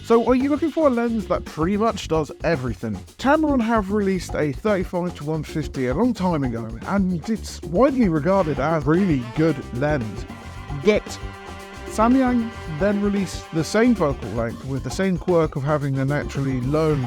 So are you looking for a lens that pretty much does everything? Tamron have released a 35-150 a long time ago, and it's widely regarded as a really good lens. Yet, Samyang then released the same focal length with the same quirk of having a naturally low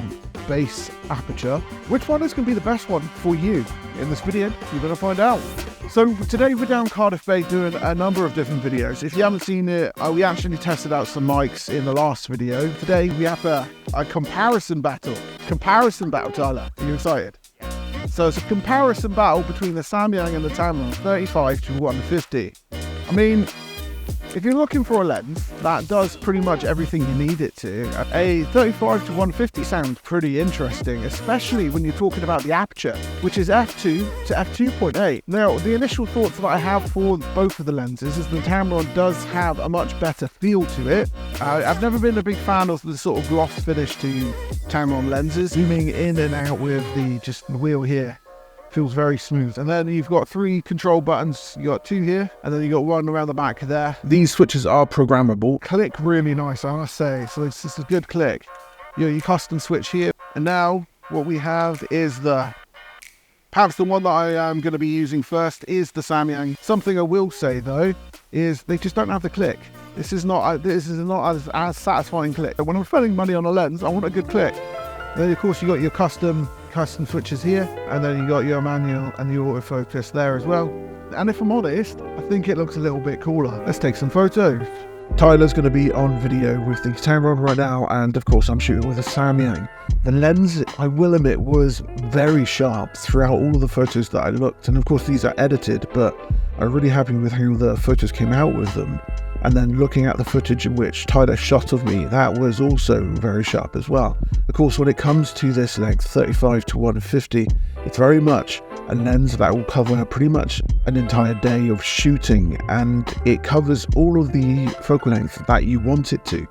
base aperture. Which one is going to be the best one for you? In this video, you're going to find out. So today we're down Cardiff Bay doing a number of different videos. If you haven't seen it, we actually tested out some mics in the last video. Today we have a comparison battle. Tyler. Are you excited? So it's a comparison battle between the Samyang and the Tamron 35-150. I mean, if you're looking for a lens that does pretty much everything you need it to, a 35-150 sounds pretty interesting, especially when you're talking about the aperture, which is f2 to f2.8. Now, the initial thoughts that I have for both of the lenses is the Tamron does have a much better feel to it. I've never been a big fan of the sort of gloss finish to Tamron lenses, zooming in and out with the wheel here. Feels very smooth. And then you've got 3 control buttons. You got 2 here, and then you got 1 around the back there. These switches are programmable. Click really nice, I must say. So it's just a good click. Your custom switch here. And now what we have is perhaps the one that I am going to be using first is the Samyang. Something I will say though is they just don't have the click. This is not as satisfying click. When I'm spending money on a lens, I want a good click. And then of course you got your custom switches here, and then you got your manual and the autofocus there as well. And if I'm honest, I think it looks a little bit cooler. Let's take some photos. Tyler's going to be on video with the Tamron right now, and of course I'm shooting with a Samyang. The lens, I will admit, was very sharp throughout all of the photos that I looked, and of course these are edited, but I'm really happy with how the photos came out with them. And then looking at the footage in which Tyler shot of me, that was also very sharp as well. Of course, when it comes to this length, 35-150, it's very much a lens that will cover pretty much an entire day of shooting, and it covers all of the focal length that you want it to.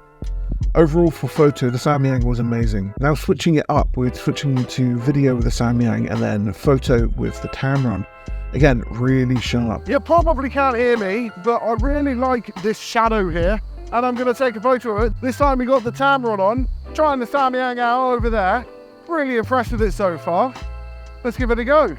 Overall, for photo, the Samyang was amazing. Now switching it up, we're switching to video with the Samyang and then photo with the Tamron. Again, really sharp. You probably can't hear me, but I really like this shadow here, and I'm going to take a photo of it. This time we got the Tamron on, trying the Samyang out over there. Really impressed with it so far. Let's give it a go.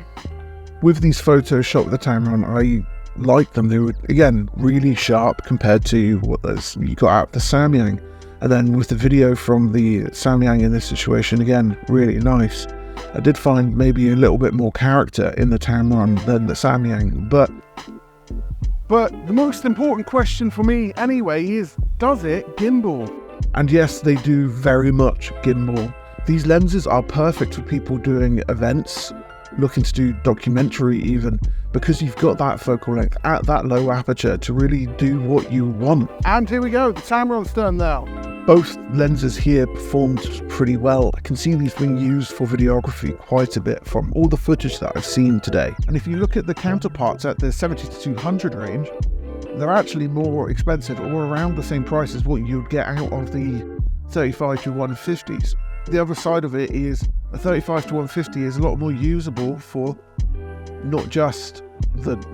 With these photos shot with the Tamron, I liked them. They were, again, really sharp compared to what you got out of the Samyang. And then with the video from the Samyang in this situation, again, really nice. I did find maybe a little bit more character in the Tamron than the Samyang, but the most important question for me anyway is, does it gimbal? And yes, they do very much gimbal. These lenses are perfect for people doing events, looking to do documentary even, because you've got that focal length at that low aperture to really do what you want. And here we go, the Tamron's done now. Both lenses here performed pretty well. I can see these being used for videography quite a bit from all the footage that I've seen today. And if you look at the counterparts at the 70-200 range, they're actually more expensive, or around the same price as what you'd get out of the 35-150s. The other side of it is a 35-150 is a lot more usable for not just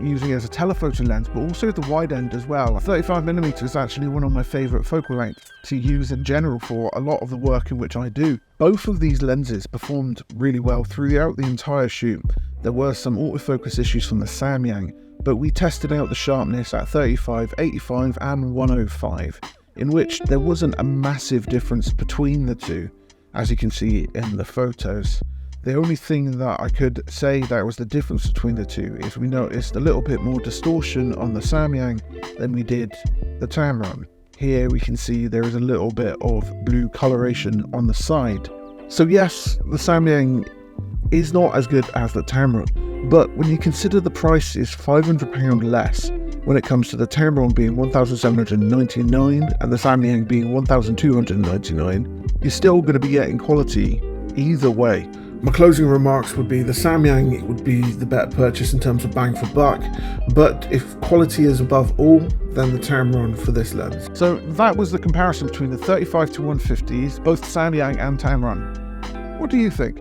using it as a telephoto lens, but also the wide end as well. 35mm is actually one of my favourite focal lengths to use in general for a lot of the work in which I do. Both of these lenses performed really well throughout the entire shoot. There were some autofocus issues from the Samyang, but we tested out the sharpness at 35, 85 and 105, in which there wasn't a massive difference between the two, as you can see in the photos. The only thing that I could say that was the difference between the two is we noticed a little bit more distortion on the Samyang than we did the Tamron. Here we can see there is a little bit of blue coloration on the side. So yes, the Samyang is not as good as the Tamron, but when you consider the price is £500 less, when it comes to the Tamron being £1,799 and the Samyang being £1,299, you're still going to be getting quality either way. My closing remarks would be the Samyang would be the better purchase in terms of bang for buck, but if quality is above all, then the Tamron for this lens. So that was the comparison between the 35-150s, both Samyang and Tamron. What do you think?